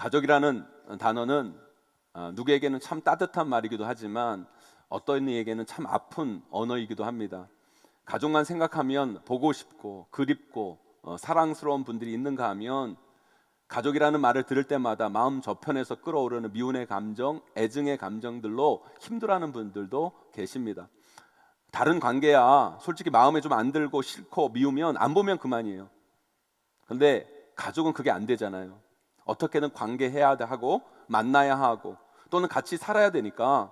가족이라는 단어는 누구에게는 참 따뜻한 말이기도 하지만 어떤 이에게는 참 아픈 언어이기도 합니다. 가족만 생각하면 보고 싶고 그립고 사랑스러운 분들이 있는가 하면 가족이라는 말을 들을 때마다 마음 저편에서 끓어오르는 미운의 감정, 애증의 감정들로 힘들어하는 분들도 계십니다. 다른 관계야 솔직히 마음에 좀 안 들고 싫고 미우면 안 보면 그만이에요. 그런데 가족은 그게 안 되잖아요. 어떻게든 관계해야 하고 만나야 하고 또는 같이 살아야 되니까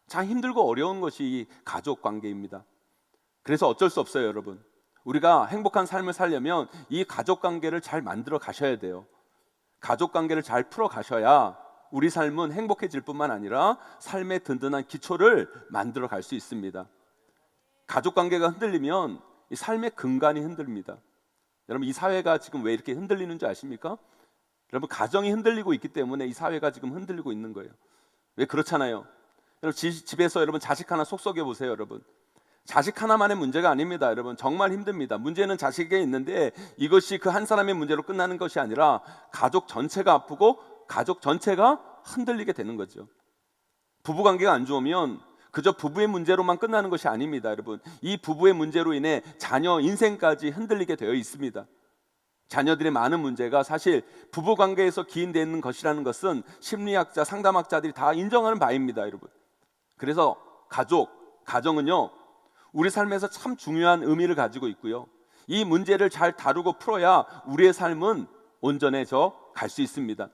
참 힘들고 어려운 것이 이 가족 관계입니다. 그래서 어쩔 수 없어요, 여러분. 우리가 행복한 삶을 살려면 이 가족 관계를 잘 만들어 가셔야 돼요. 가족 관계를 잘 풀어 가셔야 우리 삶은 행복해질 뿐만 아니라 삶의 든든한 기초를 만들어 갈 수 있습니다. 가족 관계가 흔들리면 이 삶의 근간이 흔들립니다. 여러분, 이 사회가 지금 왜 이렇게 흔들리는 줄 아십니까? 여러분, 가정이 흔들리고 있기 때문에 이 사회가 지금 흔들리고 있는 거예요. 왜 그렇잖아요. 여러분, 집에서 여러분 자식 하나 속썩여 보세요. 여러분, 자식 하나만의 문제가 아닙니다. 여러분, 정말 힘듭니다. 문제는 자식에게 있는데 이것이 그 한 사람의 문제로 끝나는 것이 아니라 가족 전체가 아프고 가족 전체가 흔들리게 되는 거죠. 부부관계가 안 좋으면 그저 부부의 문제로만 끝나는 것이 아닙니다. 여러분, 이 부부의 문제로 인해 자녀 인생까지 흔들리게 되어 있습니다. 자녀들의 많은 문제가 사실 부부관계에서 기인되는 것이라는 것은 심리학자, 상담학자들이 다 인정하는 바입니다. 여러분, 그래서 가정은요 우리 삶에서 참 중요한 의미를 가지고 있고요, 이 문제를 잘 다루고 풀어야 우리의 삶은 온전해져 갈 수 있습니다.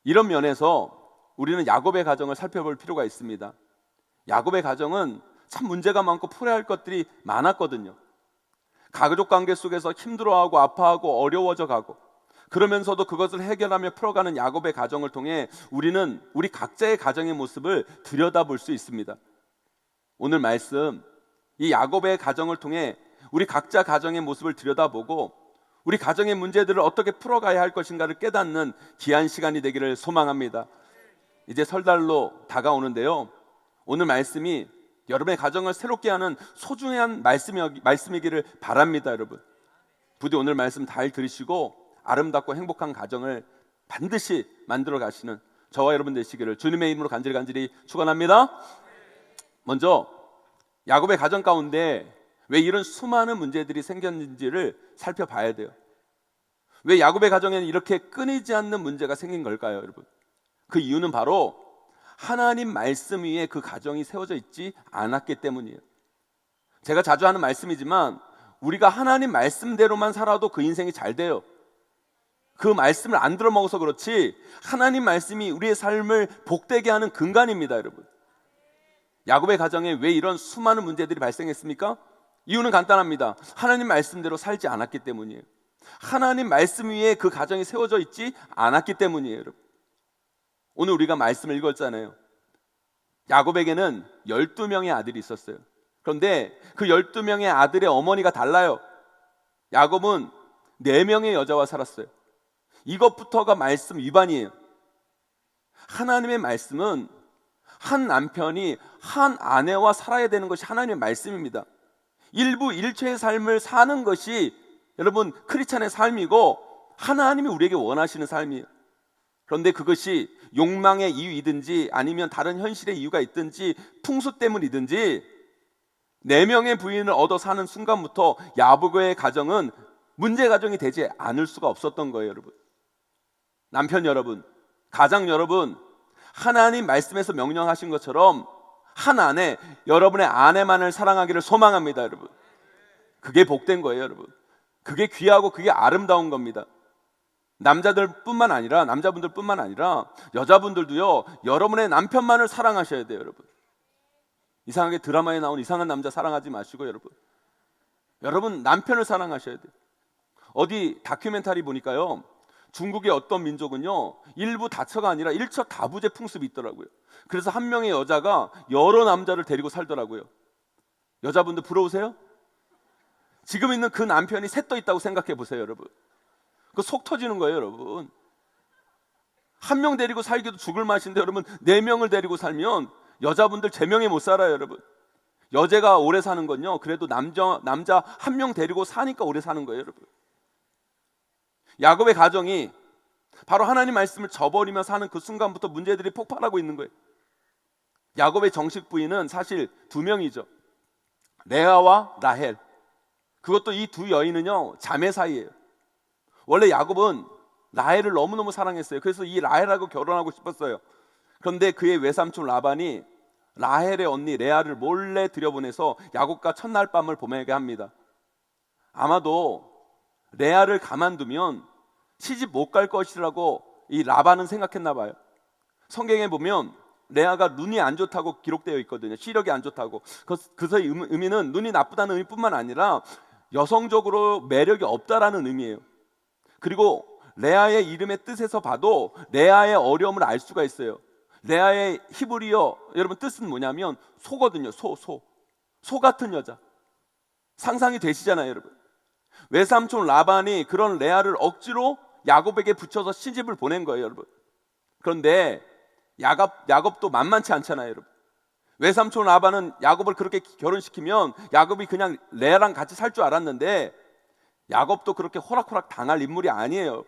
이런 면에서 우리는 야곱의 가정을 살펴볼 필요가 있습니다. 야곱의 가정은 참 문제가 많고 풀어야 할 것들이 많았거든요. 가족 관계 속에서 힘들어하고 아파하고 어려워져 가고, 그러면서도 그것을 해결하며 풀어가는 야곱의 가정을 통해 우리는 우리 각자의 가정의 모습을 들여다볼 수 있습니다. 오늘 말씀, 이 야곱의 가정을 통해 우리 각자 가정의 모습을 들여다보고 우리 가정의 문제들을 어떻게 풀어가야 할 것인가를 깨닫는 귀한 시간이 되기를 소망합니다. 이제 설날로 다가오는데요, 오늘 말씀이 여러분의 가정을 새롭게 하는 소중한 말씀이기를 바랍니다. 여러분, 부디 오늘 말씀 잘 들으시고 아름답고 행복한 가정을 반드시 만들어 가시는 저와 여러분 되시기를 주님의 이름으로 간절히 축원합니다. 먼저 야곱의 가정 가운데 왜 이런 수많은 문제들이 생겼는지를 살펴봐야 돼요. 왜 야곱의 가정에는 이렇게 끊이지 않는 문제가 생긴 걸까요, 여러분? 그 이유는 바로 하나님 말씀 위에 그 가정이 세워져 있지 않았기 때문이에요. 제가 자주 하는 말씀이지만 우리가 하나님 말씀대로만 살아도 그 인생이 잘 돼요. 그 말씀을 안 들어먹어서 그렇지 하나님 말씀이 우리의 삶을 복되게 하는 근간입니다. 여러분, 야곱의 가정에 왜 이런 수많은 문제들이 발생했습니까? 이유는 간단합니다. 하나님 말씀대로 살지 않았기 때문이에요. 하나님 말씀 위에 그 가정이 세워져 있지 않았기 때문이에요. 여러분, 오늘 우리가 말씀을 읽었잖아요. 야곱에게는 12명의 아들이 있었어요. 그런데 그 12명의 아들의 어머니가 달라요. 야곱은 4명의 여자와 살았어요. 이것부터가 말씀 위반이에요. 하나님의 말씀은 한 남편이 한 아내와 살아야 되는 것이 하나님의 말씀입니다. 일부 일체의 삶을 사는 것이 여러분 크리스찬의 삶이고 하나님이 우리에게 원하시는 삶이에요. 그런데 그것이 욕망의 이유이든지 아니면 다른 현실의 이유가 있든지 풍수 때문이든지 4명의 부인을 얻어 사는 순간부터 야곱의 가정은 문제 가정이 되지 않을 수가 없었던 거예요. 여러분, 남편 여러분, 가장 여러분, 하나님 말씀에서 명령하신 것처럼 한 아내, 여러분의 아내만을 사랑하기를 소망합니다. 여러분, 그게 복된 거예요. 여러분, 그게 귀하고 그게 아름다운 겁니다. 남자분들뿐만 아니라 여자분들도요, 여러분의 남편만을 사랑하셔야 돼요. 이상하게 드라마에 나온 이상한 남자 사랑하지 마시고 여러분 남편을 사랑하셔야 돼요. 어디 다큐멘터리 보니까요, 중국의 어떤 민족은요 일부 다처가 아니라 일처 다부제 풍습이 있더라고요. 그래서 한 명의 여자가 여러 남자를 데리고 살더라고요. 여자분들 부러우세요? 지금 있는 그 남편이 셋 더 있다고 생각해 보세요. 여러분, 그 속 터지는 거예요. 여러분, 한 명 데리고 살기도 죽을 맛인데 여러분 4명을 데리고 살면 여자분들 제명에 못 살아요. 여러분, 여자가 오래 사는 건요 그래도 남자 한 명 데리고 사니까 오래 사는 거예요. 여러분, 야곱의 가정이 바로 하나님 말씀을 저버리며 사는 그 순간부터 문제들이 폭발하고 있는 거예요. 야곱의 정식 부인은 사실 두 명이죠. 레아와 라헬. 그것도 이 두 여인은요, 자매 사이예요. 원래 야곱은 라헬을 너무너무 사랑했어요. 그래서 이 라헬하고 결혼하고 싶었어요. 그런데 그의 외삼촌 라반이 라헬의 언니 레아를 몰래 들여보내서 야곱과 첫날 밤을 보내게 합니다. 아마도 레아를 가만두면 시집 못 갈 것이라고 이 라반은 생각했나 봐요. 성경에 보면 레아가 눈이 안 좋다고 기록되어 있거든요. 시력이 안 좋다고. 그래서 의미는 눈이 나쁘다는 의미뿐만 아니라 여성적으로 매력이 없다라는 의미예요. 그리고 레아의 이름의 뜻에서 봐도 레아의 어려움을 알 수가 있어요. 레아의 히브리어 여러분 뜻은 뭐냐면 소거든요. 소 같은 여자. 상상이 되시잖아요, 여러분. 외삼촌 라반이 그런 레아를 억지로 야곱에게 붙여서 시집을 보낸 거예요, 여러분. 그런데 야곱도 만만치 않잖아요, 여러분. 외삼촌 라반은 야곱을 그렇게 결혼시키면 야곱이 그냥 레아랑 같이 살 줄 알았는데 야곱도 그렇게 호락호락 당할 인물이 아니에요.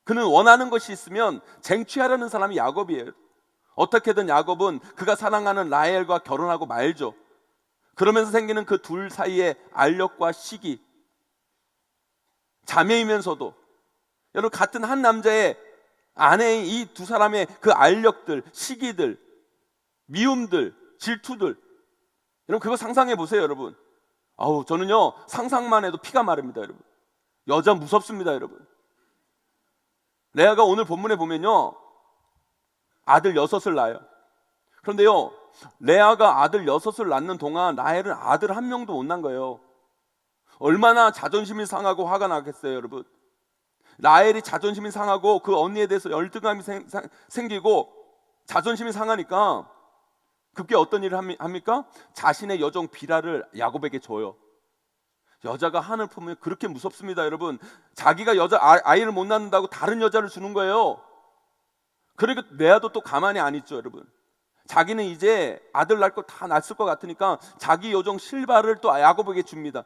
그는 원하는 것이 있으면 쟁취하려는 사람이 야곱이에요. 어떻게든 야곱은 그가 사랑하는 라헬과 결혼하고 말죠. 그러면서 생기는 그 둘 사이의 알력과 시기, 자매이면서도 여러분 같은 한 남자의 아내인 이 두 사람의 그 알력들, 시기들, 미움들, 질투들, 여러분 그거 상상해 보세요, 여러분. 저는요 상상만 해도 피가 마릅니다, 여러분. 여자 무섭습니다, 여러분. 레아가 오늘 본문에 보면요 아들 6을 낳아요. 그런데요 레아가 아들 6을 낳는 동안 라헬은 아들 한 명도 못 낳은 거예요. 얼마나 자존심이 상하고 화가 나겠어요, 여러분. 라헬이 자존심이 상하고 그 언니에 대해서 열등감이 생기고 자존심이 상하니까 급기 어떤 일을 합니까? 자신의 여종 비라를 야곱에게 줘요. 여자가 한을 품으면 그렇게 무섭습니다, 여러분. 자기가 아이를 못 낳는다고 다른 여자를 주는 거예요. 그러니까 레아도 또 가만히 안 있죠, 여러분. 자기는 이제 아들 낳을 거 다 낳았을 것 같으니까 자기 여종 실바를 또 야곱에게 줍니다.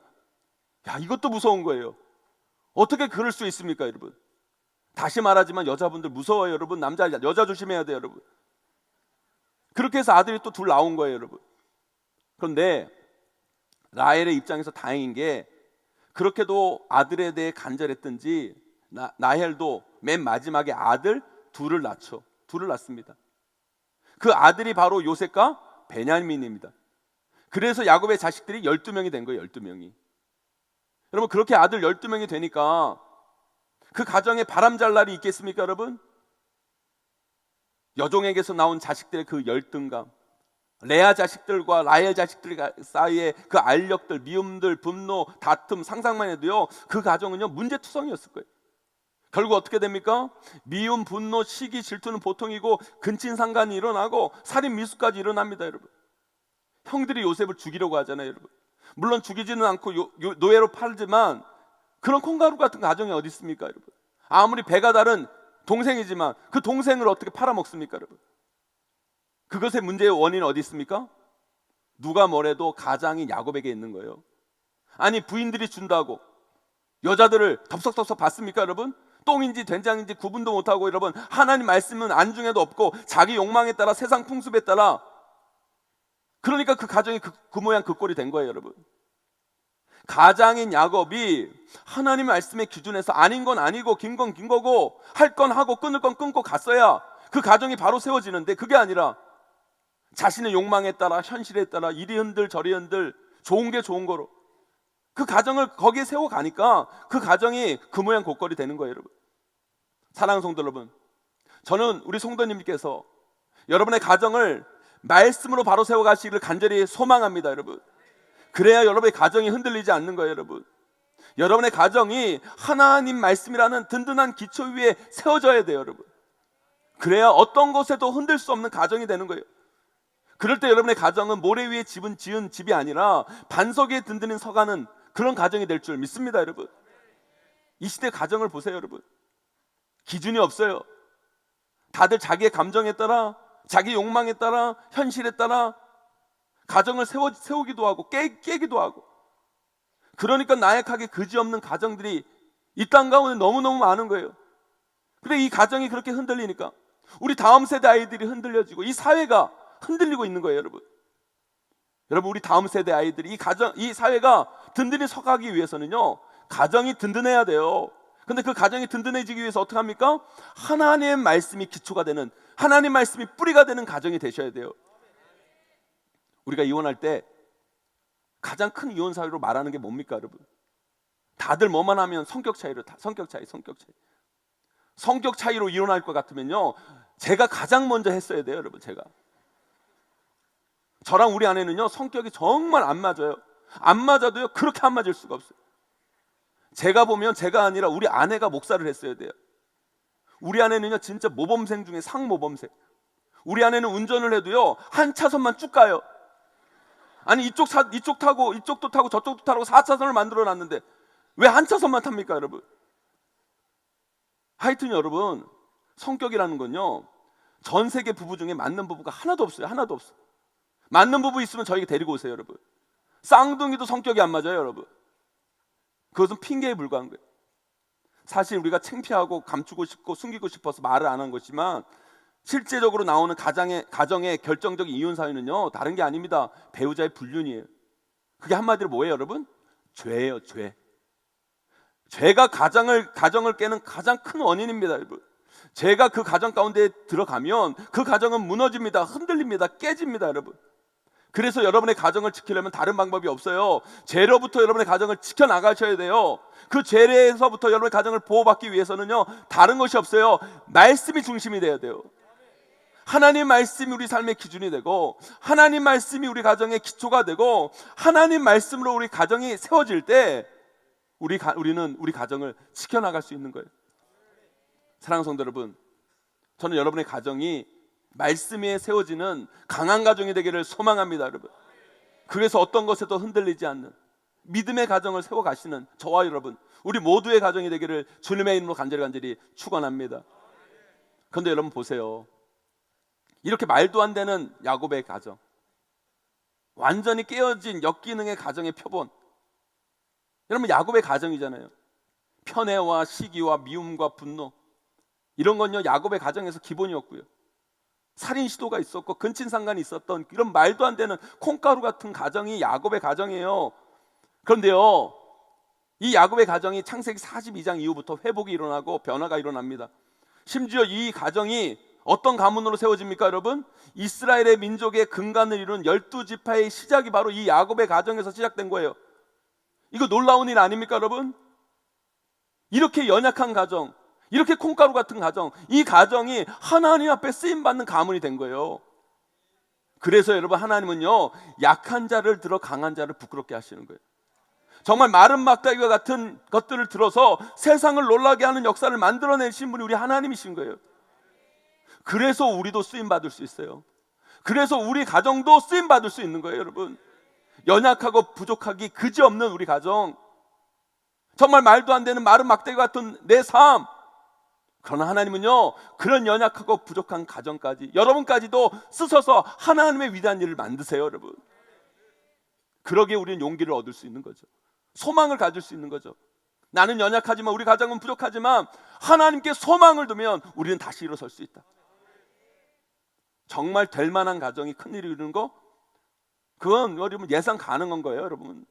이것도 무서운 거예요. 어떻게 그럴 수 있습니까, 여러분? 다시 말하지만 여자분들 무서워요, 여러분. 여자 조심해야 돼요, 여러분. 그렇게 해서 아들이 또 둘 나온 거예요, 여러분. 그런데 라헬의 입장에서 다행인 게 그렇게도 아들에 대해 간절했던지 라헬도 맨 마지막에 아들 둘을 낳습니다. 그 아들이 바로 요셉과 베냐민입니다. 그래서 야곱의 자식들이 12명이 된 거예요, 12명이. 여러분 그렇게 아들 12명이 되니까 그 가정에 바람잘 날이 있겠습니까, 여러분? 여종에게서 나온 자식들의 그 열등감, 레아 자식들과 라헬 자식들 사이의 그 알력들, 미움들, 분노, 다툼 상상만 해도요 그 가정은요 문제투성이었을 거예요. 결국 어떻게 됩니까? 미움, 분노, 시기, 질투는 보통이고 근친상간이 일어나고 살인 미수까지 일어납니다, 여러분. 형들이 요셉을 죽이려고 하잖아요, 여러분. 물론 죽이지는 않고 노예로 팔지만 그런 콩가루 같은 가정이 어디 있습니까, 여러분? 아무리 배가 다른 동생이지만 그 동생을 어떻게 팔아먹습니까, 여러분? 그것의 문제의 원인은 어디 있습니까? 누가 뭐래도 가장인 야곱에게 있는 거예요. 아니 부인들이 준다고 여자들을 덥석덥석 받습니까, 여러분? 똥인지 된장인지 구분도 못하고 여러분 하나님 말씀은 안중에도 없고 자기 욕망에 따라 세상 풍습에 따라 그러니까 그 가정이 그 모양 그 꼴이 된 거예요, 여러분. 가장인 야곱이 하나님 말씀의 기준에서 아닌 건 아니고 긴 건 긴 거고 할 건 하고 끊을 건 끊고 갔어야 그 가정이 바로 세워지는데 그게 아니라 자신의 욕망에 따라 현실에 따라 이리 흔들 저리 흔들 좋은 게 좋은 거로 그 가정을 거기에 세워가니까 그 가정이 그 모양 그 꼴이 되는 거예요, 여러분. 사랑하는 성도 여러분, 저는 우리 성도님께서 여러분의 가정을 말씀으로 바로 세워가시기를 간절히 소망합니다, 여러분. 그래야 여러분의 가정이 흔들리지 않는 거예요, 여러분. 여러분의 가정이 하나님 말씀이라는 든든한 기초 위에 세워져야 돼요, 여러분. 그래야 어떤 곳에도 흔들 수 없는 가정이 되는 거예요. 그럴 때 여러분의 가정은 모래 위에 지은 집이 아니라 반석 위에 든든히 서가는 그런 가정이 될 줄 믿습니다, 여러분. 이 시대 가정을 보세요, 여러분. 기준이 없어요. 다들 자기의 감정에 따라 자기 욕망에 따라 현실에 따라 가정을 세우기도 하고 깨기도 하고 그러니까 나약하게 그지없는 가정들이 이 땅 가운데 너무너무 많은 거예요. 그래, 이 가정이 그렇게 흔들리니까 우리 다음 세대 아이들이 흔들려지고 이 사회가 흔들리고 있는 거예요, 여러분. 여러분, 우리 다음 세대 아이들이 이 사회가 든든히 서가기 위해서는요, 가정이 든든해야 돼요. 근데 그 가정이 든든해지기 위해서 어떻게 합니까? 하나님의 말씀이 기초가 되는, 하나님 말씀이 뿌리가 되는 가정이 되셔야 돼요. 우리가 이혼할 때 가장 큰 이혼 사유로 말하는 게 뭡니까, 여러분? 다들 뭐만 하면 성격 차이로, 성격 차이로 이혼할 것 같으면요, 제가 가장 먼저 했어야 돼요, 여러분. 저랑 우리 아내는요, 성격이 정말 안 맞아요. 안 맞아도요, 그렇게 안 맞을 수가 없어요. 제가 보면 제가 아니라 우리 아내가 목사를 했어야 돼요. 우리 아내는요, 진짜 모범생 중에 상모범생. 우리 아내는 운전을 해도요, 한 차선만 쭉 가요. 아니, 이쪽 타고 이쪽도 타고 저쪽도 타고 4차선을 만들어 놨는데 왜 한 차선만 탑니까, 여러분? 하여튼 여러분, 성격이라는 건요, 전 세계 부부 중에 맞는 부부가 하나도 없어요. 하나도 없어. 맞는 부부 있으면 저에게 데리고 오세요, 여러분. 쌍둥이도 성격이 안 맞아요, 여러분. 그것은 핑계에 불과한 거예요. 사실 우리가 창피하고 감추고 싶고 숨기고 싶어서 말을 안 한 것이지만, 실제적으로 나오는 가정의 결정적인 이혼 사유는요, 다른 게 아닙니다. 배우자의 불륜이에요. 그게 한마디로 뭐예요, 여러분? 죄예요, 죄. 죄가 가정을 깨는 가장 큰 원인입니다, 여러분. 죄가 그 가정 가운데 들어가면 그 가정은 무너집니다. 흔들립니다. 깨집니다, 여러분. 그래서 여러분의 가정을 지키려면 다른 방법이 없어요. 죄로부터 여러분의 가정을 지켜나가셔야 돼요. 그 죄에서부터 여러분의 가정을 보호받기 위해서는요, 다른 것이 없어요. 말씀이 중심이 돼야 돼요. 하나님 말씀이 우리 삶의 기준이 되고, 하나님 말씀이 우리 가정의 기초가 되고, 하나님 말씀으로 우리 가정이 세워질 때 우리는 우리 가정을 지켜나갈 수 있는 거예요. 사랑하는 성도 여러분, 저는 여러분의 가정이 말씀에 세워지는 강한 가정이 되기를 소망합니다, 여러분. 그래서 어떤 것에도 흔들리지 않는 믿음의 가정을 세워가시는 저와 여러분, 우리 모두의 가정이 되기를 주님의 이름으로 간절히 축원합니다. 그런데 여러분 보세요. 이렇게 말도 안 되는 야곱의 가정, 완전히 깨어진 역기능의 가정의 표본. 여러분, 야곱의 가정이잖아요. 편애와 시기와 미움과 분노, 이런 건요, 야곱의 가정에서 기본이었고요. 살인 시도가 있었고 근친상간이 있었던 이런 말도 안 되는 콩가루 같은 가정이 야곱의 가정이에요. 그런데요, 이 야곱의 가정이 창세기 42장 이후부터 회복이 일어나고 변화가 일어납니다. 심지어 이 가정이 어떤 가문으로 세워집니까, 여러분? 이스라엘의 민족의 근간을 이룬 12지파의 시작이 바로 이 야곱의 가정에서 시작된 거예요. 이거 놀라운 일 아닙니까, 여러분? 이렇게 연약한 가정, 이렇게 콩가루 같은 가정, 이 가정이 하나님 앞에 쓰임받는 가문이 된 거예요. 그래서 여러분, 하나님은요, 약한 자를 들어 강한 자를 부끄럽게 하시는 거예요. 정말 마른 막대기와 같은 것들을 들어서 세상을 놀라게 하는 역사를 만들어내신 분이 우리 하나님이신 거예요. 그래서 우리도 쓰임받을 수 있어요. 그래서 우리 가정도 쓰임받을 수 있는 거예요, 여러분. 연약하고 부족하기 그지없는 우리 가정, 정말 말도 안 되는 마른 막대기 같은 내 삶, 그러나 하나님은요, 그런 연약하고 부족한 가정까지, 여러분까지도 쓰셔서 하나님의 위대한 일을 만드세요, 여러분. 그러기에 우리는 용기를 얻을 수 있는 거죠. 소망을 가질 수 있는 거죠. 나는 연약하지만, 우리 가정은 부족하지만 하나님께 소망을 두면 우리는 다시 일어설 수 있다. 정말 될 만한 가정이 큰일을 이루는 거, 그건 여러분 예상 가능한 거예요, 여러분.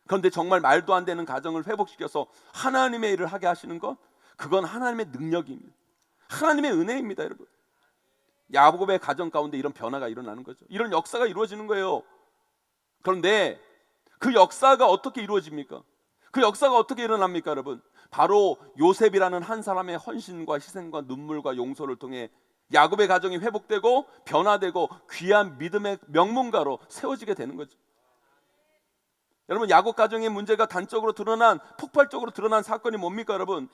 그런데 정말 말도 안 되는 가정을 회복시켜서 하나님의 일을 하게 하시는 것, 그건 하나님의 능력입니다. 하나님의 은혜입니다, 여러분. 야곱의 가정 가운데 이런 변화가 일어나는 거죠. 이런 역사가 이루어지는 거예요. 그런데 그 역사가 어떻게 이루어집니까? 그 역사가 어떻게 일어납니까, 여러분? 바로 요셉이라는 한 사람의 헌신과 희생과 눈물과 용서를 통해 야곱의 가정이 회복되고 변화되고 귀한 믿음의 명문가로 세워지게 되는 거죠. 여러분, 야곱 가정의 문제가 단적으로 드러난, 폭발적으로 드러난 사건이 뭡니까, 여러분?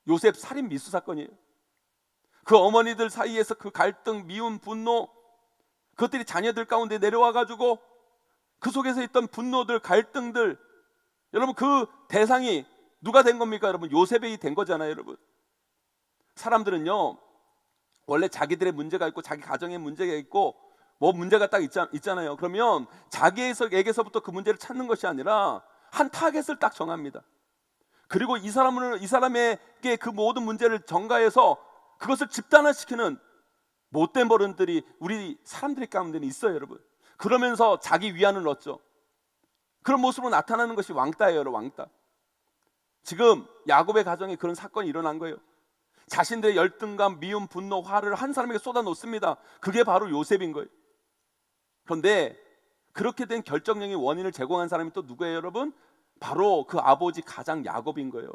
요셉 살인 미수 사건이에요. 그 어머니들 사이에서 그 갈등, 미움, 분노, 그것들이 자녀들 가운데 내려와가지고 그 속에서 있던 분노들, 갈등들, 여러분 그 대상이 누가 된 겁니까, 여러분? 요셉이 된 거잖아요, 여러분. 사람들은요, 원래 자기들의 문제가 있고 자기 가정의 문제가 있고 뭐 문제가 딱 있잖아요. 그러면 자기에게서부터 그 문제를 찾는 것이 아니라 한 타겟을 딱 정합니다. 그리고 이 사람에게 그 모든 문제를 전가해서 그것을 집단화시키는 못된 버릇들이 우리 사람들의 가운데는 있어요, 여러분. 그러면서 자기 위안을 얻죠. 그런 모습으로 나타나는 것이 왕따예요, 여러분. 왕따. 지금 야곱의 가정에 그런 사건이 일어난 거예요. 자신들의 열등감, 미움, 분노, 화를 한 사람에게 쏟아놓습니다. 그게 바로 요셉인 거예요. 그런데 그렇게 된 결정적인 원인을 제공한 사람이 또 누구예요, 여러분? 바로 그 아버지 가장 야곱인 거예요.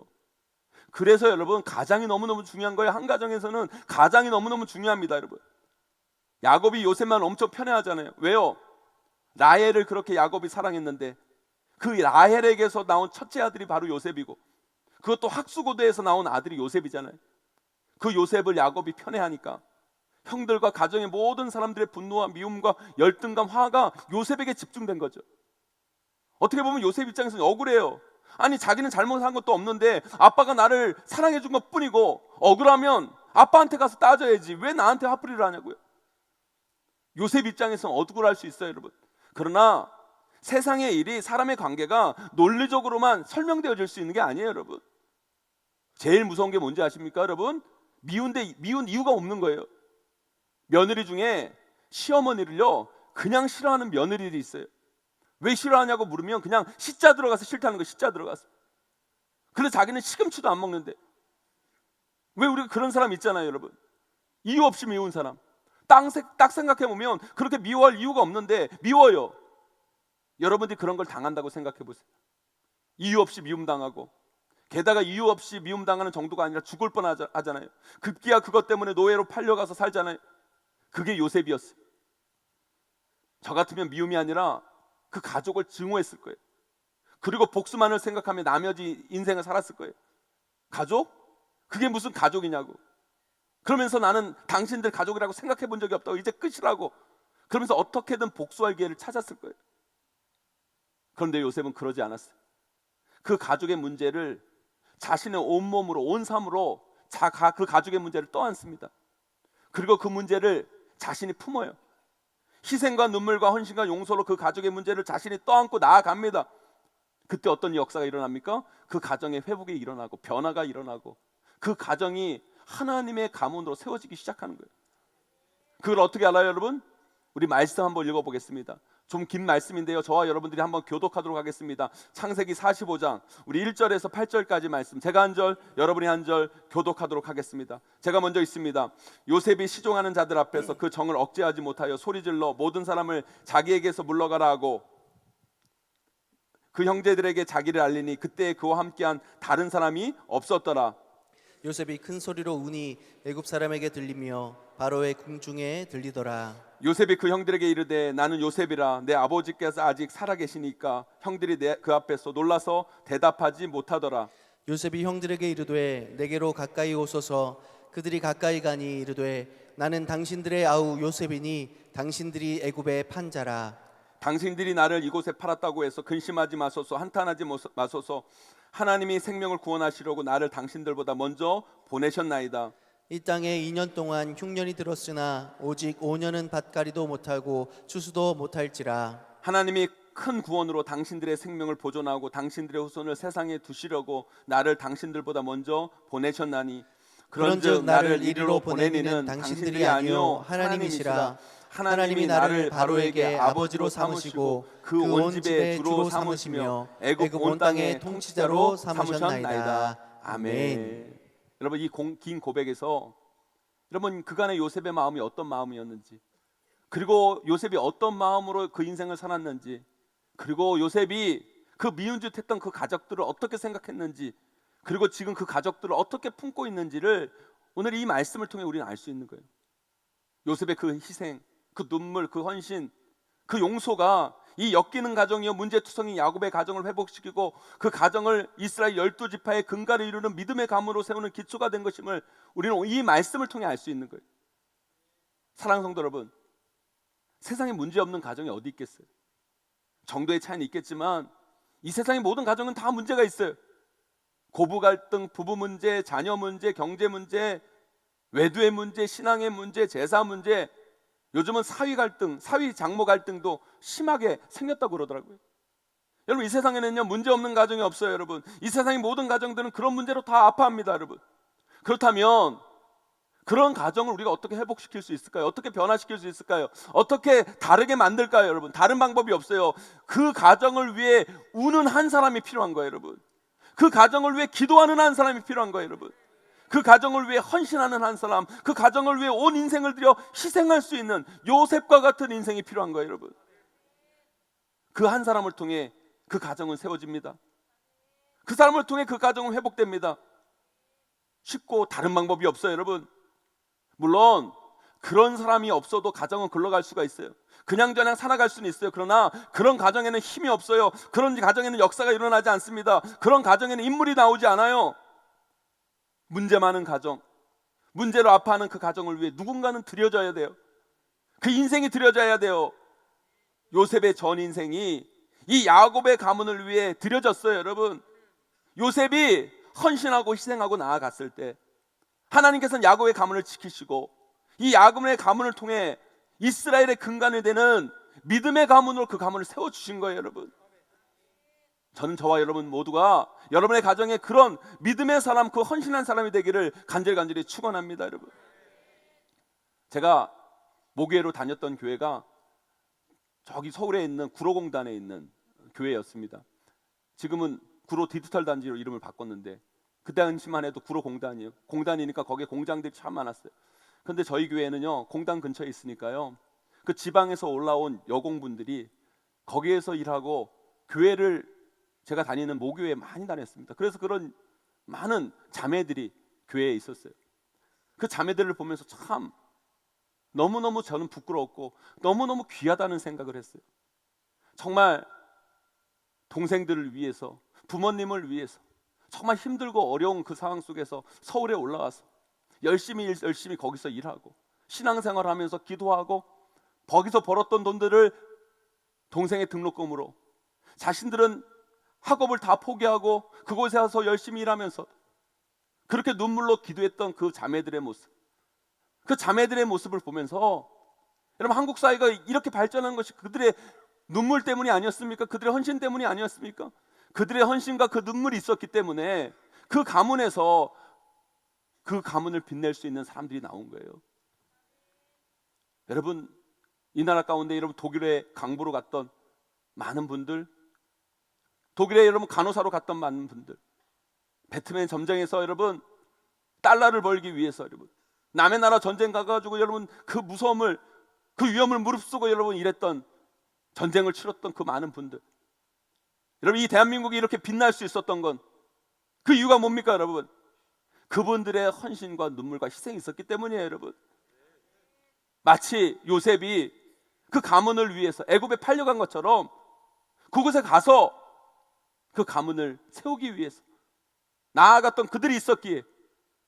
그래서 여러분, 가장이 너무너무 중요한 거예요. 한 가정에서는 가장이 너무너무 중요합니다, 여러분. 야곱이 요셉만 엄청 편애하잖아요. 왜요? 라헬을 그렇게 야곱이 사랑했는데 그 라헬에게서 나온 첫째 아들이 바로 요셉이고, 그것도 학수고대에서 나온 아들이 요셉이잖아요. 그 요셉을 야곱이 편애하니까 형들과 가정의 모든 사람들의 분노와 미움과 열등감, 화가 요셉에게 집중된 거죠. 어떻게 보면 요셉 입장에서는 억울해요. 아니, 자기는 잘못한 것도 없는데 아빠가 나를 사랑해 준 것 뿐이고, 억울하면 아빠한테 가서 따져야지 왜 나한테 화풀이를 하냐고요. 요셉 입장에서는 억울할 수 있어요, 여러분. 그러나 세상의 일이, 사람의 관계가 논리적으로만 설명되어질 수 있는 게 아니에요, 여러분. 제일 무서운 게 뭔지 아십니까, 여러분? 미운 이유가 없는 거예요. 며느리 중에 시어머니를요 그냥 싫어하는 며느리들이 있어요. 왜 싫어하냐고 물으면 그냥 시자 들어가서 싫다는 거, 시자 들어가서. 근데 자기는 시금치도 안 먹는데. 왜 우리가 그런 사람 있잖아요, 여러분. 이유 없이 미운 사람. 딱 생각해보면 그렇게 미워할 이유가 없는데 미워요. 여러분들이 그런 걸 당한다고 생각해보세요. 이유 없이 미움당하고, 게다가 이유 없이 미움당하는 정도가 아니라 죽을 뻔하잖아요. 급기야 그것 때문에 노예로 팔려가서 살잖아요. 그게 요셉이었어요. 저 같으면 미움이 아니라 그 가족을 증오했을 거예요. 그리고 복수만을 생각하며 나머지 인생을 살았을 거예요. 가족? 그게 무슨 가족이냐고. 그러면서 나는 당신들 가족이라고 생각해 본 적이 없다고, 이제 끝이라고. 그러면서 어떻게든 복수할 기회를 찾았을 거예요. 그런데 요셉은 그러지 않았어요. 그 가족의 문제를 자신의 온몸으로, 온 삶으로 그 가족의 문제를 떠안습니다. 그리고 그 문제를 자신이 품어요. 희생과 눈물과 헌신과 용서로 그 가족의 문제를 자신이 떠안고 나아갑니다. 그때 어떤 역사가 일어납니까? 그 가정의 회복이 일어나고 변화가 일어나고 그 가정이 하나님의 가문으로 세워지기 시작하는 거예요. 그걸 어떻게 알아요, 여러분? 우리 말씀 한번 읽어보겠습니다. 좀 긴 말씀인데요, 저와 여러분들이 한번 교독하도록 하겠습니다. 창세기 45장 우리 1절에서 8절까지 말씀, 제가 한 절, 여러분이 한 절 교독하도록 하겠습니다. 제가 먼저 읽습니다. 요셉이 시종하는 자들 앞에서 그 정을 억제하지 못하여 소리질러 모든 사람을 자기에게서 물러가라 하고 그 형제들에게 자기를 알리니 그때 그와 함께한 다른 사람이 없었더라. 요셉이 큰 소리로 우니 애굽 사람에게 들리며 바로의 궁중에 들리더라. 요셉이 그 형들에게 이르되 나는 요셉이라, 내 아버지께서 아직 살아계시니까. 형들이 그 앞에서 놀라서 대답하지 못하더라. 요셉이 형들에게 이르되 내게로 가까이 오소서. 그들이 가까이 가니 이르되 나는 당신들의 아우 요셉이니 당신들이 애굽에 판 자라. 당신들이 나를 이곳에 팔았다고 해서 근심하지 마소서, 한탄하지 마소서. 하나님이 생명을 구원하시려고 나를 당신들보다 먼저 보내셨나이다. 이 땅에 2년 동안 흉년이 들었으나 오직 5년은 밭갈이도 못하고 추수도 못할지라. 하나님이 큰 구원으로 당신들의 생명을 보존하고 당신들의 후손을 세상에 두시려고 나를 당신들보다 먼저 보내셨나니 그런즉 나를 이리로 보내니는 당신들이 아니요 하나님이시라. 하나님이 나를 바로에게 아버지로 삼으시고 그 온 집의 주로 삼으시며 애굽 온 땅의 통치자로 삼으셨나이다. 아멘. 여러분, 이 긴 고백에서 여러분 그간의 요셉의 마음이 어떤 마음이었는지, 그리고 요셉이 어떤 마음으로 그 인생을 살았는지, 그리고 요셉이 그 미운 짓 했던 그 가족들을 어떻게 생각했는지, 그리고 지금 그 가족들을 어떻게 품고 있는지를 오늘 이 말씀을 통해 우리는 알 수 있는 거예요. 요셉의 그 희생, 그 눈물, 그 헌신, 그 용서가 이 엮이는 가정이요 문제투성이 야곱의 가정을 회복시키고 그 가정을 이스라엘 12지파의 근간을 이루는 믿음의 가문으로 세우는 기초가 된 것임을 우리는 이 말씀을 통해 알 수 있는 거예요. 사랑하는 성도 여러분, 세상에 문제 없는 가정이 어디 있겠어요? 정도의 차이는 있겠지만 이 세상의 모든 가정은 다 문제가 있어요. 고부 갈등, 부부 문제, 자녀 문제, 경제 문제, 외도의 문제, 신앙의 문제, 제사 문제, 요즘은 사위 갈등, 사위 장모 갈등도 심하게 생겼다고 그러더라고요. 여러분, 이 세상에는요 문제 없는 가정이 없어요. 여러분, 이 세상의 모든 가정들은 그런 문제로 다 아파합니다. 여러분, 그렇다면 그런 가정을 우리가 어떻게 회복시킬 수 있을까요? 어떻게 변화시킬 수 있을까요? 어떻게 다르게 만들까요? 여러분, 다른 방법이 없어요. 그 가정을 위해 우는 한 사람이 필요한 거예요. 여러분, 그 가정을 위해 기도하는 한 사람이 필요한 거예요. 여러분, 그 가정을 위해 헌신하는 한 사람, 그 가정을 위해 온 인생을 들여 희생할 수 있는 요셉과 같은 인생이 필요한 거예요. 여러분, 그 한 사람을 통해 그 가정은 세워집니다. 그 사람을 통해 그 가정은 회복됩니다. 쉽고 다른 방법이 없어요. 여러분, 물론 그런 사람이 없어도 가정은 굴러갈 수가 있어요. 그냥저냥 살아갈 수는 있어요. 그러나 그런 가정에는 힘이 없어요. 그런 가정에는 역사가 일어나지 않습니다. 그런 가정에는 인물이 나오지 않아요. 문제 많은 가정, 문제로 아파하는 그 가정을 위해 누군가는 드려져야 돼요. 그 인생이 드려져야 돼요. 요셉의 전 인생이 이 야곱의 가문을 위해 드려졌어요. 여러분, 요셉이 헌신하고 희생하고 나아갔을 때 하나님께서는 야곱의 가문을 지키시고 이 야곱의 가문을 통해 이스라엘의 근간이 되는 믿음의 가문으로 그 가문을 세워주신 거예요. 여러분, 저는 저와 여러분 모두가 여러분의 가정에 그런 믿음의 사람, 그 헌신한 사람이 되기를 간절히 축원합니다. 여러분, 제가 목요일로 다녔던 교회가 저기 서울에 있는 구로공단에 있는 교회였습니다. 지금은 구로 디지털 단지로 이름을 바꿨는데 그때 당시만 해도 구로공단이에요. 공단이니까 거기에 공장들이 참 많았어요. 그런데 저희 교회는요 공단 근처에 있으니까요 그 지방에서 올라온 여공분들이 거기에서 일하고 교회를 제가 다니는 모교회에 많이 다녔습니다. 그래서 그런 많은 자매들이 교회에 있었어요. 그 자매들을 보면서 참 너무너무 저는 부끄러웠고 너무너무 귀하다는 생각을 했어요. 정말 동생들을 위해서, 부모님을 위해서 정말 힘들고 어려운 그 상황 속에서 서울에 올라와서 열심히 거기서 일하고 신앙생활을 하면서 기도하고 거기서 벌었던 돈들을 동생의 등록금으로, 자신들은 학업을 다 포기하고 그곳에 와서 열심히 일하면서 그렇게 눈물로 기도했던 그 자매들의 모습, 그 자매들의 모습을 보면서 여러분, 한국 사회가 이렇게 발전한 것이 그들의 눈물 때문이 아니었습니까? 그들의 헌신 때문이 아니었습니까? 그들의 헌신과 그 눈물이 있었기 때문에 그 가문에서 그 가문을 빛낼 수 있는 사람들이 나온 거예요. 여러분, 이 나라 가운데 여러분 독일에 강부로 갔던 많은 분들, 독일에 여러분 간호사로 갔던 많은 분들, 배트맨 점쟁에서 여러분 달러를 벌기 위해서 여러분 남의 나라 전쟁 가가지고 여러분 그 무서움을, 그 위험을 무릅쓰고 여러분 일했던, 전쟁을 치렀던 그 많은 분들, 여러분 이 대한민국이 이렇게 빛날 수 있었던 건 그 이유가 뭡니까? 여러분, 그분들의 헌신과 눈물과 희생이 있었기 때문이에요. 여러분, 마치 요셉이 그 가문을 위해서 애굽에 팔려간 것처럼 그곳에 가서 그 가문을 세우기 위해서 나아갔던 그들이 있었기에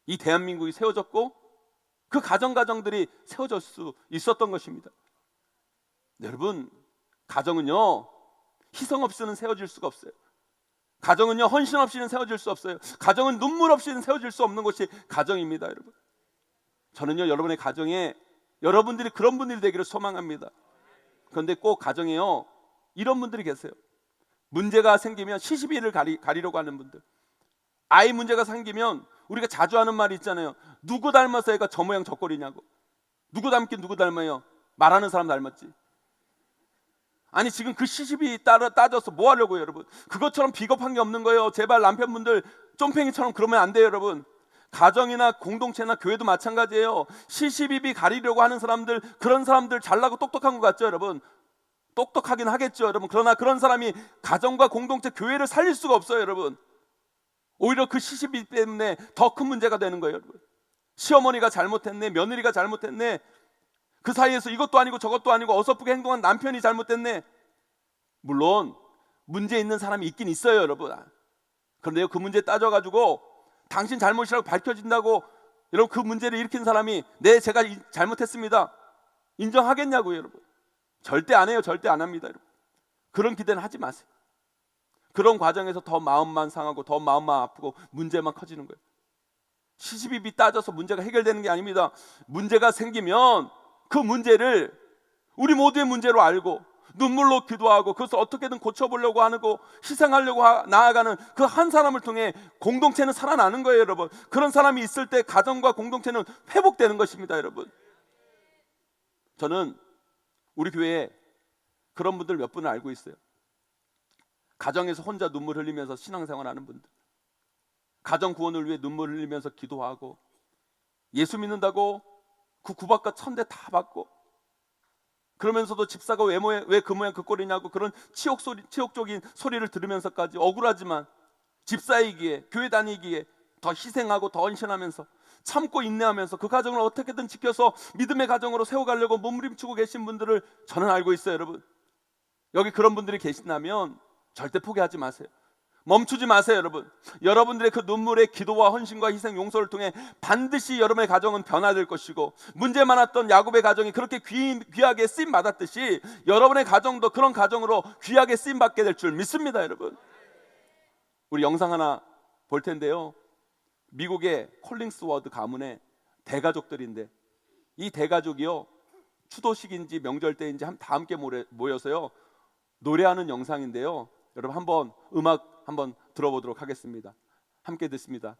이 대한민국이 세워졌고 그 가정들이 세워질 수 있었던 것입니다. 여러분, 가정은요 희생 없이는 세워질 수가 없어요. 가정은요 헌신 없이는 세워질 수 없어요. 가정은 눈물 없이는 세워질 수 없는 것이 가정입니다. 여러분, 저는요 여러분의 가정에 여러분들이 그런 분들이 되기를 소망합니다. 그런데 꼭 가정에요 이런 분들이 계세요. 문제가 생기면 시시비를 가리려고 하는 분들, 아이 문제가 생기면 우리가 자주 하는 말이 있잖아요. 누구 닮아서 애가 저 모양 저 꼴이냐고. 누구 닮긴 누구 닮아요? 말하는 사람 닮았지. 아니 지금 그 시집이 따져서 뭐 하려고요? 여러분, 그것처럼 비겁한 게 없는 거예요. 제발 남편분들 쫌팽이처럼 그러면 안 돼요. 여러분, 가정이나 공동체나 교회도 마찬가지예요. 시시비비 가리려고 하는 사람들, 그런 사람들 잘나고 똑똑한 것 같죠? 여러분, 똑똑하긴 하겠죠. 여러분, 그러나 그런 사람이 가정과 공동체, 교회를 살릴 수가 없어요. 여러분, 오히려 그 시시비 때문에 더 큰 문제가 되는 거예요. 여러분, 시어머니가 잘못했네, 며느리가 잘못했네, 그 사이에서 이것도 아니고 저것도 아니고 어설프게 행동한 남편이 잘못됐네. 물론 문제 있는 사람이 있긴 있어요. 여러분, 그런데요 그 문제 따져가지고 당신 잘못이라고 밝혀진다고 여러분 그 문제를 일으킨 사람이 네 제가 잘못했습니다 인정하겠냐고요? 여러분, 절대 안 해요. 절대 안 합니다. 여러분, 그런 기대는 하지 마세요. 그런 과정에서 더 마음만 상하고 더 마음만 아프고 문제만 커지는 거예요. 시시비비 따져서 문제가 해결되는 게 아닙니다. 문제가 생기면 그 문제를 우리 모두의 문제로 알고 눈물로 기도하고 그것을 어떻게든 고쳐보려고 하는 거, 희생하려고 나아가는 그 한 사람을 통해 공동체는 살아나는 거예요, 여러분. 그런 사람이 있을 때 가정과 공동체는 회복되는 것입니다, 여러분. 저는 우리 교회에 그런 분들 몇 분을 알고 있어요. 가정에서 혼자 눈물 흘리면서 신앙생활하는 분들, 가정 구원을 위해 눈물 흘리면서 기도하고 예수 믿는다고 그 구박과 천대 다 받고, 그러면서도 집사가 왜 그 모양 그 꼴이냐고 그런 치욕적인 소리를 들으면서까지 억울하지만 집사이기에 교회 다니기에 더 희생하고 더 헌신하면서 참고 인내하면서 그 가정을 어떻게든 지켜서 믿음의 가정으로 세워가려고 몸부림치고 계신 분들을 저는 알고 있어요, 여러분. 여기 그런 분들이 계신다면 절대 포기하지 마세요. 멈추지 마세요, 여러분. 여러분들의 그 눈물의 기도와 헌신과 희생, 용서를 통해 반드시 여러분의 가정은 변화될 것이고, 문제 많았던 야곱의 가정이 그렇게 귀하게 쓰임 받았듯이 여러분의 가정도 그런 가정으로 귀하게 쓰임 받게 될 줄 믿습니다, 여러분. 우리 영상 하나 볼 텐데요. 미국의 콜링스워드 가문의 대가족들인데, 이 대가족이요, 추도식인지 명절 때인지 다 함께 모여서요 노래하는 영상인데요. 여러분 한번 음악 한번 들어보도록 하겠습니다. 함께 듣습니다.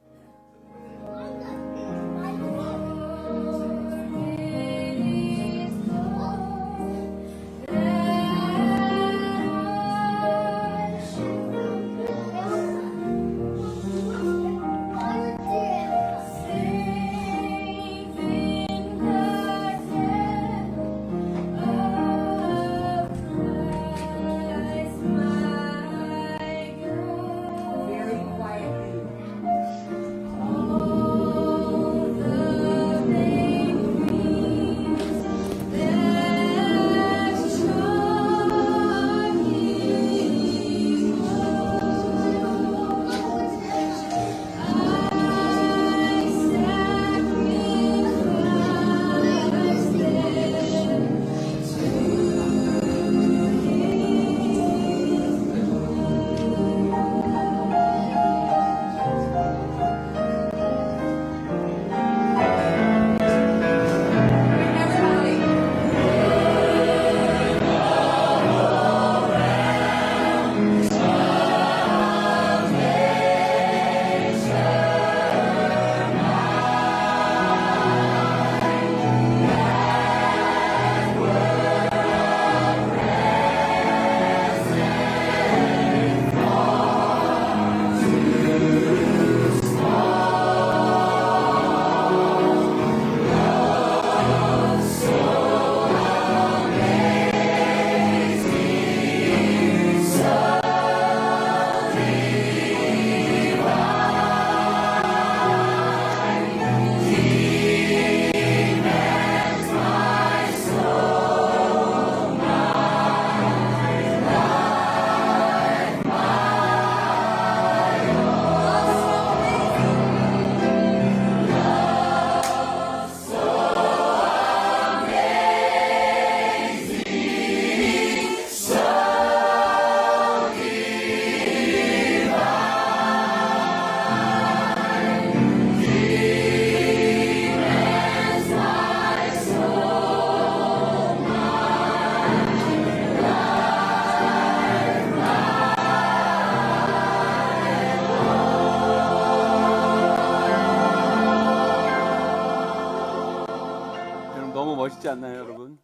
멋있지 않나요, 여러분?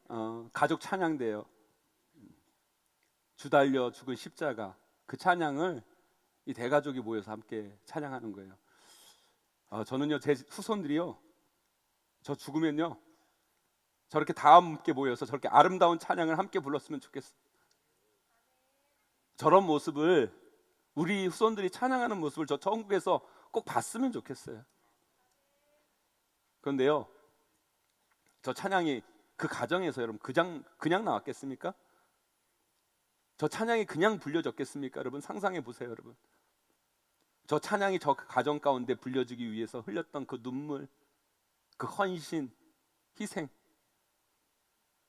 가족 찬양대요. 주 달려 죽은 십자가, 그 찬양을 이 대가족이 모여서 함께 찬양하는 거예요. 저는요, 제 후손들이요, 저 죽으면요 저렇게 다 함께 모여서 저렇게 아름다운 찬양을 함께 불렀으면 좋겠어요. 저런 모습을, 우리 후손들이 찬양하는 모습을 저 천국에서 꼭 봤으면 좋겠어요. 그런데요, 저 찬양이 그 가정에서 여러분 그냥 나왔겠습니까? 저 찬양이 그냥 불려졌겠습니까? 여러분 상상해 보세요, 여러분. 저 찬양이 저 가정 가운데 불려지기 위해서 흘렸던 그 눈물, 그 헌신, 희생.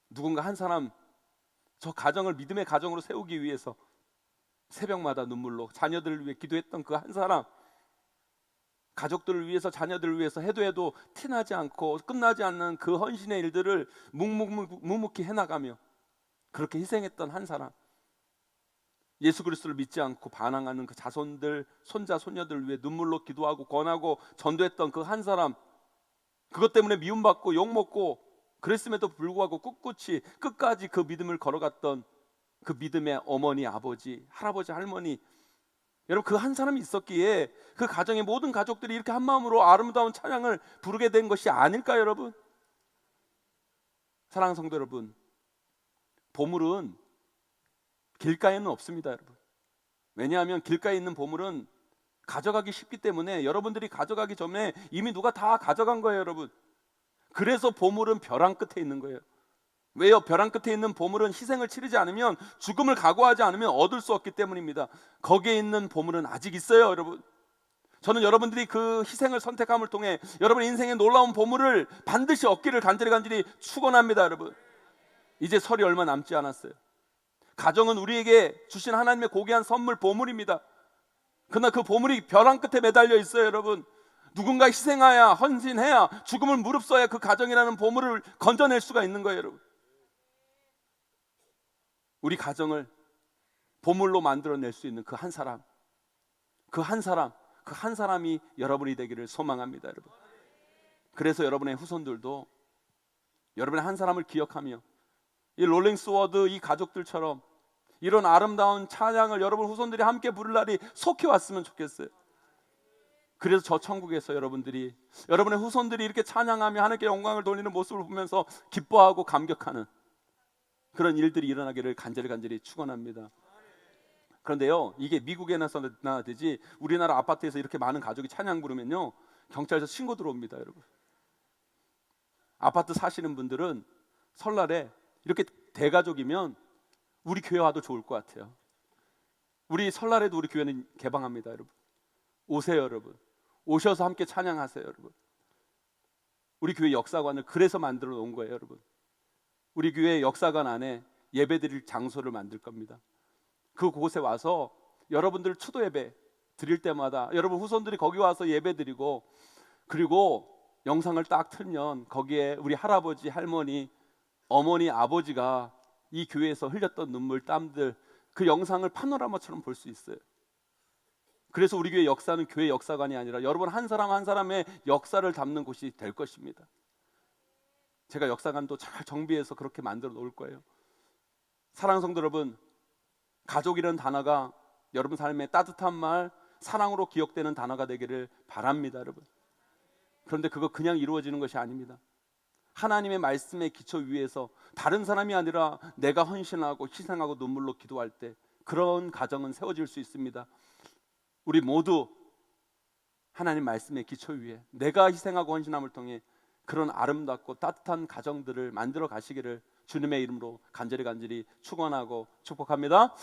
누군가 한 사람 저 가정을 믿음의 가정으로 세우기 위해서 새벽마다 눈물로 자녀들을 위해 기도했던 그 한 사람, 가족들을 위해서, 자녀들을 위해서 해도 티나지 않고 끝나지 않는 그 헌신의 일들을 묵묵히 해나가며 그렇게 희생했던 한 사람, 예수 그리스도를 믿지 않고 반항하는 그 자손들, 손자, 손녀들 위해 눈물로 기도하고 권하고 전도했던 그 한 사람, 그것 때문에 미움받고 욕먹고 그랬음에도 불구하고 꿋꿋이 끝까지 그 믿음을 걸어갔던 그 믿음의 어머니, 아버지, 할아버지, 할머니, 여러분 그 한 사람이 있었기에 그 가정의 모든 가족들이 이렇게 한 마음으로 아름다운 찬양을 부르게 된 것이 아닐까요, 여러분? 사랑하는 성도 여러분, 보물은 길가에는 없습니다, 여러분. 왜냐하면 길가에 있는 보물은 가져가기 쉽기 때문에 여러분들이 가져가기 전에 이미 누가 다 가져간 거예요, 여러분. 그래서 보물은 벼랑 끝에 있는 거예요. 왜요? 벼랑 끝에 있는 보물은 희생을 치르지 않으면, 죽음을 각오하지 않으면 얻을 수 없기 때문입니다. 거기에 있는 보물은 아직 있어요, 여러분. 저는 여러분들이 그 희생을 선택함을 통해 여러분 인생의 놀라운 보물을 반드시 얻기를 간절히 축원합니다, 여러분. 이제 설이 얼마 남지 않았어요. 가정은 우리에게 주신 하나님의 고귀한 선물, 보물입니다. 그러나 그 보물이 벼랑 끝에 매달려 있어요, 여러분. 누군가 희생해야, 헌신해야, 죽음을 무릅써야 그 가정이라는 보물을 건져낼 수가 있는 거예요, 여러분. 우리 가정을 보물로 만들어낼 수 있는 그 한 사람, 그 한 사람이 여러분이 되기를 소망합니다, 여러분. 그래서 여러분의 후손들도 여러분의 한 사람을 기억하며 이 롤링스워드 이 가족들처럼 이런 아름다운 찬양을 여러분 후손들이 함께 부를 날이 속히 왔으면 좋겠어요. 그래서 저 천국에서 여러분들이, 여러분의 후손들이 이렇게 찬양하며 하나님께 영광을 돌리는 모습을 보면서 기뻐하고 감격하는 그런 일들이 일어나기를 간절히 축원합니다. 그런데요, 이게 미국에나 되지 우리나라 아파트에서 이렇게 많은 가족이 찬양 부르면요, 경찰서 신고 들어옵니다, 여러분. 아파트 사시는 분들은 설날에 이렇게 대가족이면 우리 교회 와도 좋을 것 같아요. 우리 설날에도 우리 교회는 개방합니다, 여러분. 오세요, 여러분. 오셔서 함께 찬양하세요, 여러분. 우리 교회 역사관을 그래서 만들어 놓은 거예요, 여러분. 우리 교회 역사관 안에 예배드릴 장소를 만들 겁니다. 그곳에 와서 여러분들 추도 예배 드릴 때마다 여러분 후손들이 거기 와서 예배 드리고, 그리고 영상을 딱 틀면 거기에 우리 할아버지, 할머니, 어머니, 아버지가 이 교회에서 흘렸던 눈물, 땀들, 그 영상을 파노라마처럼 볼 수 있어요. 그래서 우리 교회 역사는 교회 역사관이 아니라 여러분 한 사람 한 사람의 역사를 담는 곳이 될 것입니다. 제가 역사관도 잘 정비해서 그렇게 만들어 놓을 거예요. 사랑하는 성도 여러분, 가족이라는 단어가 여러분 삶에 따뜻한 말, 사랑으로 기억되는 단어가 되기를 바랍니다, 여러분. 그런데 그거 그냥 이루어지는 것이 아닙니다. 하나님의 말씀의 기초 위에서 다른 사람이 아니라 내가 헌신하고 희생하고 눈물로 기도할 때 그런 가정은 세워질 수 있습니다. 우리 모두 하나님 말씀의 기초 위에 내가 희생하고 헌신함을 통해 그런 아름답고 따뜻한 가정들을 만들어 가시기를 주님의 이름으로 간절히 축원하고 축복합니다.